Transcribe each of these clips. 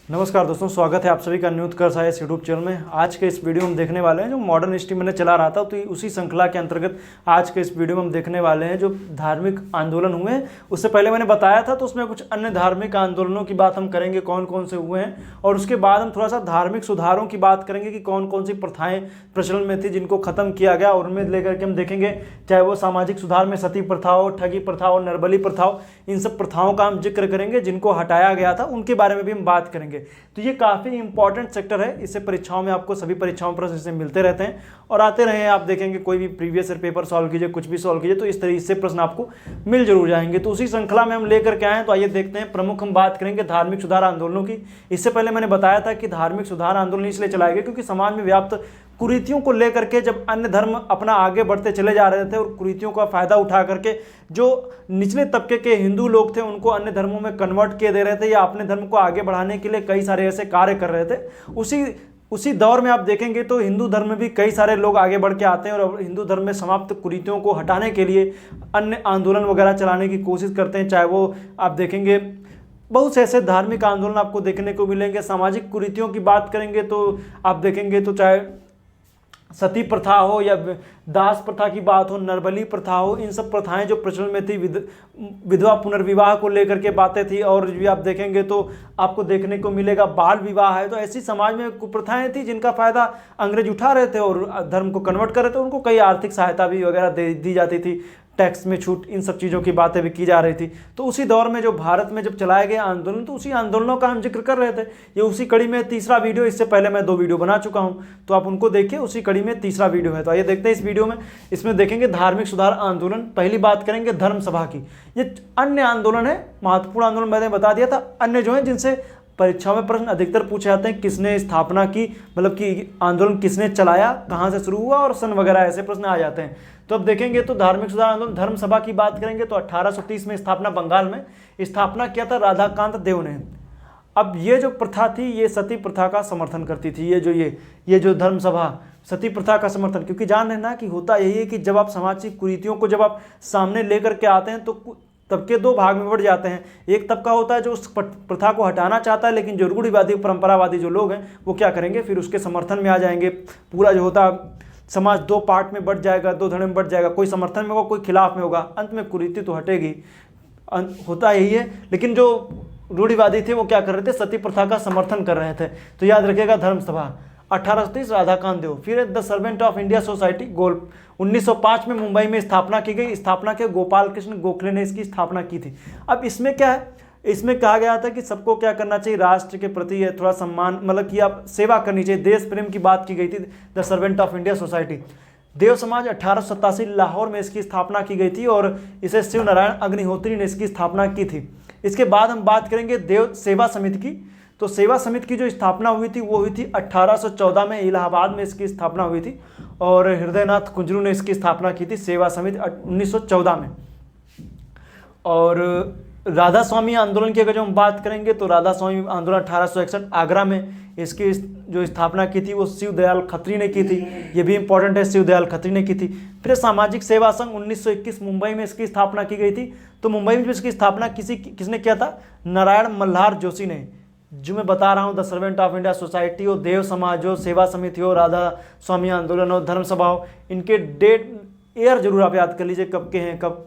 नमस्कार दोस्तों, स्वागत है आप सभी का न्यू उत्कर्ष IAS यूट्यूब चैनल में। आज के इस वीडियो में हम देखने वाले हैं जो मॉडर्न हिस्ट्री मैंने चला रहा था, तो उसी श्रृंखला के अंतर्गत आज के इस वीडियो में हम देखने वाले हैं जो धार्मिक आंदोलन हुए हैं। उससे पहले मैंने बताया था तो उसमें कुछ अन्य धार्मिक आंदोलनों की बात हम करेंगे, कौन कौन से हुए हैं, और उसके बाद हम थोड़ा सा धार्मिक सुधारों की बात करेंगे कि कौन कौन सी प्रथाएँ प्रचलन में थी जिनको खत्म किया गया, और उनमें लेकर के हम देखेंगे चाहे वो सामाजिक सुधार में सती प्रथा हो, ठगी प्रथा हो, नरबली प्रथा हो, इन सब प्रथाओं का हम जिक्र करेंगे। जिनको हटाया गया था उनके बारे में भी हम बात करेंगे। तो ये काफ़ी इंपॉर्टेंट सेक्टर है, इससे परीक्षाओं में आपको सभी परीक्षाओं प्रश्न इससे मिलते रहते हैं और आते रहे हैं। आप देखेंगे कोई भी प्रीवियस ईयर पेपर सॉल्व कीजिए, कुछ भी सॉल्व कीजिए, तो इस तरीके से प्रश्न आपको मिल जरूर जाएंगे। तो उसी श्रृंखला में हम लेकर के आए हैं। तो आइए देखते हैं। प्रमुख हम बात करेंगे धार्मिक सुधार आंदोलनों की। इससे पहले मैंने बताया था कि धार्मिक सुधार आंदोलन इसलिए चलाए गए क्योंकि समाज में व्याप्त कुरीतियों को लेकर के जब अन्य धर्म अपना आगे बढ़ते चले जा रहे थे और कुरीतियों का फायदा उठा करके जो निचले तबके के हिंदू लोग थे उनको अन्य धर्मों में कन्वर्ट किए दे रहे थे या अपने धर्म को आगे बढ़ाने के लिए कई सारे ऐसे कार्य कर रहे थे, उसी दौर में आप देखेंगे तो हिंदू धर्म में भी कई सारे लोग आगे बढ़ के आते हैं और हिंदू धर्म में समाप्त कुरीतियों को हटाने के लिए अन्य आंदोलन वगैरह चलाने की कोशिश करते हैं। चाहे वो आप देखेंगे बहुत से ऐसे धार्मिक आंदोलन आपको देखने को मिलेंगे। सामाजिक कुरीतियों की बात करेंगे तो आप देखेंगे तो चाहे सती प्रथा हो या दास प्रथा की बात हो, नरबली प्रथा हो, इन सब प्रथाएं जो प्रचलन में थी, विधवा पुनर्विवाह को लेकर के बातें थी। और भी आप देखेंगे तो आपको देखने को मिलेगा बाल विवाह है। तो ऐसी समाज में कुप्रथाएं थी जिनका फायदा अंग्रेज उठा रहे थे और धर्म को कन्वर्ट कर रहे थे। उनको कई आर्थिक सहायता भी वगैरह दी जाती थी, टैक्स में छूट, इन सब चीज़ों की बातें भी की जा रही थी। तो उसी दौर में जो भारत में जब चलाए गए आंदोलन, तो उसी आंदोलनों का हम जिक्र कर रहे थे। ये उसी कड़ी में तीसरा वीडियो, इससे पहले मैं 2 वीडियो बना चुका हूं, तो आप उनको देखिए, उसी कड़ी में तीसरा वीडियो है। तो आइए देखते हैं इस वीडियो में। इसमें देखेंगे धार्मिक सुधार आंदोलन। पहली बात करेंगे धर्म सभा की। ये अन्य आंदोलन है, महत्वपूर्ण आंदोलन मैंने बता दिया था। अन्य जो है जिनसे परीक्षाओं में प्रश्न अधिकतर पूछे जाते हैं, किसने स्थापना की, मतलब कि आंदोलन किसने चलाया, कहाँ से शुरू हुआ और सन वगैरह, ऐसे प्रश्न आ जाते हैं। तो अब देखेंगे तो धार्मिक सुधार आंदोलन धर्म सभा की बात करेंगे तो 1830 में स्थापना, बंगाल में स्थापना किया था राधाकांत देव ने। अब ये जो प्रथा थी ये सती प्रथा का समर्थन करती थी। ये जो धर्म सभा सती प्रथा का समर्थन, क्योंकि जान लेना कि होता यही है कि जब आप समाज की कुरीतियों को जब आप सामने लेकर के आते हैं तो तबके 2 भाग में बढ़ जाते हैं। एक तबका होता है जो उस प्रथा को हटाना चाहता है, लेकिन जो रूढ़िवादी परंपरावादी जो लोग हैं वो क्या करेंगे, फिर उसके समर्थन में आ जाएंगे। पूरा जो होता समाज 2 पार्ट में बढ़ जाएगा, 2 धड़े में बढ़ जाएगा, कोई समर्थन में होगा, कोई खिलाफ में होगा, अंत में कुरीति तो हटेगी। होता यही है। लेकिन जो रूढ़िवादी थे वो क्या कर रहे थे, सती प्रथा का समर्थन कर रहे थे। तो याद रखिएगा धर्म सभा 1830 राधाकांत देव। फिर the servant of India society 1905 में मुंबई में स्थापना की गई। स्थापना के गोपाल कृष्ण गोखले ने इसकी स्थापना की थी। अब इसमें क्या है, इसमें कहा गया था कि सबको क्या करना चाहिए, राष्ट्र के प्रति थोड़ा सम्मान, मतलब कि आप सेवा करनी चाहिए, देश प्रेम की बात की गई थी। The servant of India society Dev Samaj 1887 Lahore में इसकी स्थापना की गई थी और इसे शिव नारायण अग्निहोत्री ने इसकी स्थापना की थी। इसके बाद हम बात करेंगे देव सेवा समिति की। तो सेवा समिति की जो स्थापना हुई थी वो हुई थी 1814 में, इलाहाबाद में इसकी स्थापना हुई थी और हृदयनाथ कुंजरू ने इसकी स्थापना की थी सेवा समिति 1914 में। और राधा स्वामी आंदोलन की अगर जो हम बात करेंगे तो राधा स्वामी आंदोलन 1861 आगरा में इसकी जो स्थापना की थी वो शिव दयाल खत्री ने की थी। ये भी इंपॉर्टेंट है, शिव दयाल खत्री ने की थी। फिर सामाजिक सेवा संघ 1921 मुंबई में इसकी स्थापना की गई थी। तो मुंबई में इसकी स्थापना किसने किया था, नारायण मल्हार जोशी ने। जो मैं बता रहा हूँ the servant of India society हो, देव समाज हो, सेवा समिति हो, राधा स्वामी आंदोलन हो, धर्म सभा हो, इनके डेट ईयर जरूर आप याद कर लीजिए कब के हैं कब,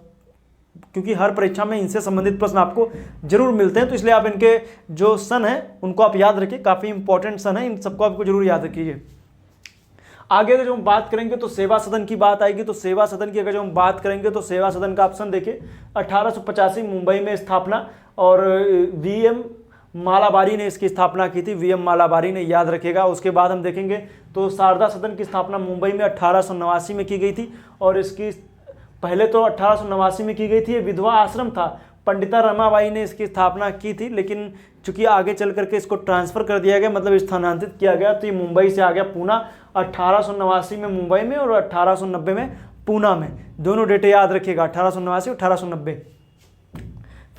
क्योंकि हर परीक्षा में इनसे संबंधित प्रश्न आपको जरूर मिलते हैं। तो इसलिए आप इनके जो सन है उनको आप याद रखिए, काफ़ी इंपॉर्टेंट सन है, इन सबको आपको जरूर याद रखिए। आगे अगर जो हम बात करेंगे तो सेवा सदन की बात आएगी। तो सेवा सदन की अगर जो हम बात करेंगे तो सेवा सदन का ऑप्शन देखिए 1885 मुंबई में स्थापना और VM मालाबारी ने इसकी स्थापना की थी, VM मालाबारी ने, याद रखिएगा। उसके बाद हम देखेंगे तो शारदा सदन की स्थापना मुंबई में 1889 में की गई थी और इसकी पहले तो 1889 में की गई थी। ये विधवा आश्रम था, पंडिता रमाबाई ने इसकी स्थापना की थी, लेकिन चूंकि आगे चल करके इसको ट्रांसफ़र कर दिया गया, मतलब स्थानांतरित किया गया, तो ये मुंबई से आ गया पूना। 1889 में मुंबई में और 1890 में पूना में, दोनों डेटे याद रखिएगा, 1889 और 1890।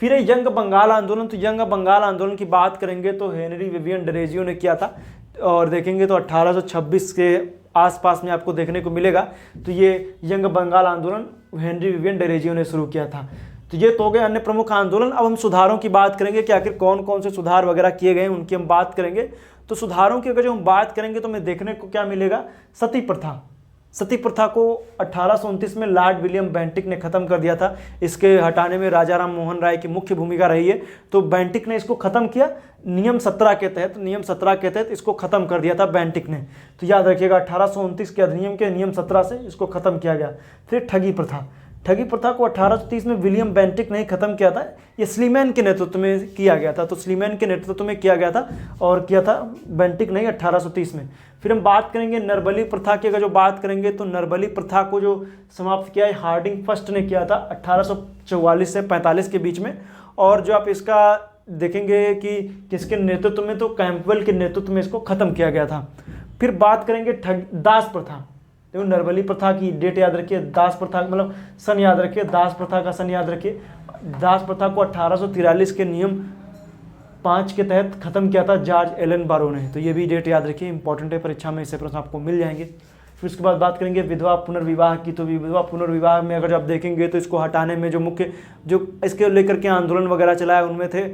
फिर यंग बंगाल आंदोलन। तो यंग बंगाल आंदोलन की बात करेंगे तो हेनरी विवियन डरेजियो ने किया था और देखेंगे तो 1826 के आसपास में आपको देखने को मिलेगा। तो ये यंग बंगाल आंदोलन हेनरी विवियन डरेजियो ने शुरू किया था। तो ये तो हो गए अन्य प्रमुख आंदोलन। अब हम सुधारों की बात करेंगे कि आखिर कौन कौन से सुधार वगैरह किए गए उनकी हम बात करेंगे। तो सुधारों की अगर जो हम बात करेंगे तो हमें देखने को क्या मिलेगा, सती प्रथा। सती प्रथा को 1829 में लॉर्ड विलियम बेंटिक ने खत्म कर दिया था। इसके हटाने में राजा राम मोहन राय की मुख्य भूमिका रही है। तो बेंटिक ने इसको खत्म किया नियम 17 के तहत, नियम 17 के तहत इसको खत्म कर दिया था बेंटिक ने। तो याद रखिएगा 1829 के अधिनियम के नियम 17 से इसको खत्म किया गया। फिर ठगी प्रथा, ठगी प्रथा को 1830 में विलियम बेंटिक ने खत्म किया था, ये स्लीमैन के नेतृत्व में किया गया था। तो स्लीमैन के नेतृत्व में किया गया था और किया था बेंटिक नहीं 1830 में। फिर हम बात करेंगे नरबली प्रथा की। अगर जो बात करेंगे तो नरबली प्रथा को जो समाप्त किया है हार्डिंग फर्स्ट ने किया था 1844 से 45 के बीच में। और जो आप इसका देखेंगे कि किसके नेतृत्व में, तो कैंपवेल के नेतृत्व में इसको खत्म किया गया था। फिर बात करेंगे दास प्रथा। देखो नरबली प्रथा की डेट याद रखिए, दास प्रथा मतलब सन याद रखिए, दास प्रथा का सन याद रखिए। दास प्रथा को 1843 के नियम 5 के तहत खत्म किया था जॉर्ज एलन बारो ने। तो ये भी डेट याद रखिए, इंपॉर्टेंट है, परीक्षा में इससे प्रश्न आपको मिल जाएंगे। फिर उसके बाद बात करेंगे विधवा पुनर्विवाह की। तो विधवा पुनर्विवाह में अगर आप देखेंगे तो इसको हटाने में जो मुख्य जो इसके लेकर के आंदोलन वगैरह चलाया उनमें थे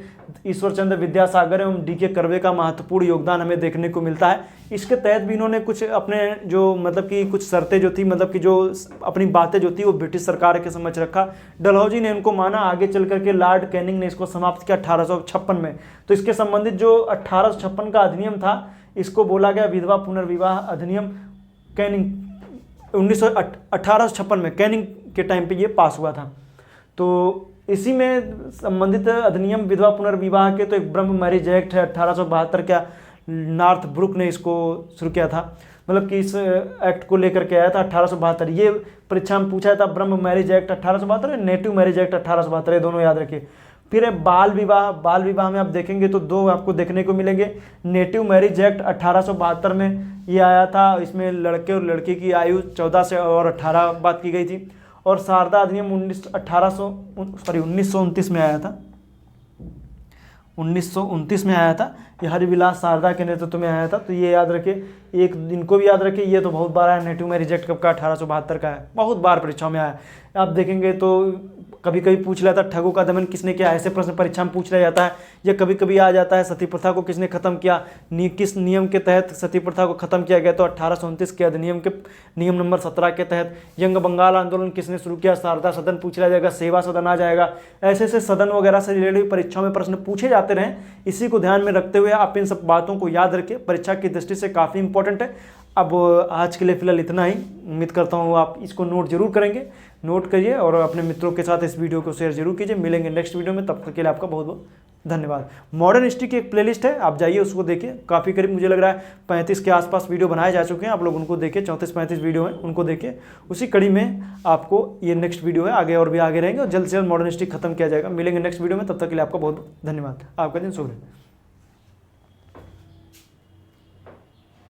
ईश्वर चंद्र विद्यासागर एवं डी.के. कर्वे का महत्वपूर्ण योगदान हमें देखने को मिलता है। इसके तहत भी इन्होंने कुछ अपने जो मतलब कि कुछ शर्तें जो थी, मतलब कि जो अपनी बातें जो थी वो ब्रिटिश सरकार के समक्ष रखा। डलहौजी ने इनको माना, आगे चल करके लॉर्ड कैनिंग ने इसको समाप्त किया 1856 में। तो इसके संबंधित जो 1856 का अधिनियम था इसको बोला गया विधवा पुनर्विवाह अधिनियम। कैनिंग 1856 में कैनिंग के टाइम पे ये पास हुआ था। तो इसी में संबंधित अधिनियम विधवा पुनर्विवाह के तो एक ब्रह्म मैरिज एक्ट है 1872 का, नॉर्थ ब्रुक ने इसको शुरू किया था, मतलब कि इस एक्ट को लेकर के आया था 1872। ये परीक्षा में पूछा था ब्रह्म marriage act 1872, native marriage act 1872, ये दोनों याद रखिए। फिर है बाल विवाह। बाल विवाह में आप देखेंगे तो दो आपको देखने को मिलेंगे। नेटिव मैरिज एक्ट 1872 में ये आया था, इसमें लड़के और लड़की की आयु 14 से और 18 बात की गई थी। और शारदा अधिनियम 1929 में आया था, 1929 में आया था। ये हरिविलास शारदा के नेतृत्व में आया था। तो ये याद रखिए, एक दिन को भी याद रखिए, ये तो बहुत बार आया। नेटिव मैरिज एक्ट कब का, 1872 का है, बहुत बार परीक्षा में आया। आप देखेंगे तो कभी कभी पूछ लिया था ठगों का दमन किसने किया, ऐसे प्रश्न परीक्षा में पूछ लिया जाता है। या कभी कभी आ जाता है सती प्रथा को किसने खत्म किया, किस नियम के तहत सती प्रथा को खत्म किया गया, तो 1829 के अधिनियम के नियम नंबर 17 के तहत। यंग बंगाल आंदोलन किसने शुरू किया, शारदा सदन पूछ लिया जाएगा, सेवा सदन आ जाएगा। ऐसे ऐसे सदन वगैरह से रिलेटेड परीक्षाओं में प्रश्न पूछे जाते रहे। इसी को ध्यान में रखते हुए आप इन सब बातों को याद रखिए, परीक्षा की दृष्टि से काफ़ी इंपॉर्टेंट है। अब आज के लिए फिलहाल इतना ही। उम्मीद करता हूँ आप इसको नोट जरूर करेंगे, नोट करिए और अपने मित्रों के साथ इस वीडियो को शेयर जरूर कीजिए। मिलेंगे नेक्स्ट वीडियो में, तब तक के लिए आपका बहुत बहुत धन्यवाद। मॉडर्न हिस्ट्री की एक प्लेलिस्ट है, आप जाइए उसको देखिए। काफ़ी करीब मुझे लग रहा है 35 के आसपास वीडियो बनाए जा चुके हैं, आप लोग उनको देखिए। 34-35 वीडियो हैं, उनको देखिए। उसी कड़ी में आपको ये नेक्स्ट वीडियो है, आगे और भी आगे रहेंगे और जल्द से जल्द मॉडर्न हिस्ट्री खत्म किया जाएगा। मिलेंगे नेक्स्ट वीडियो में, तब तक के लिए आपका बहुत बहुत धन्यवाद। आपका दिन शुभ रहे।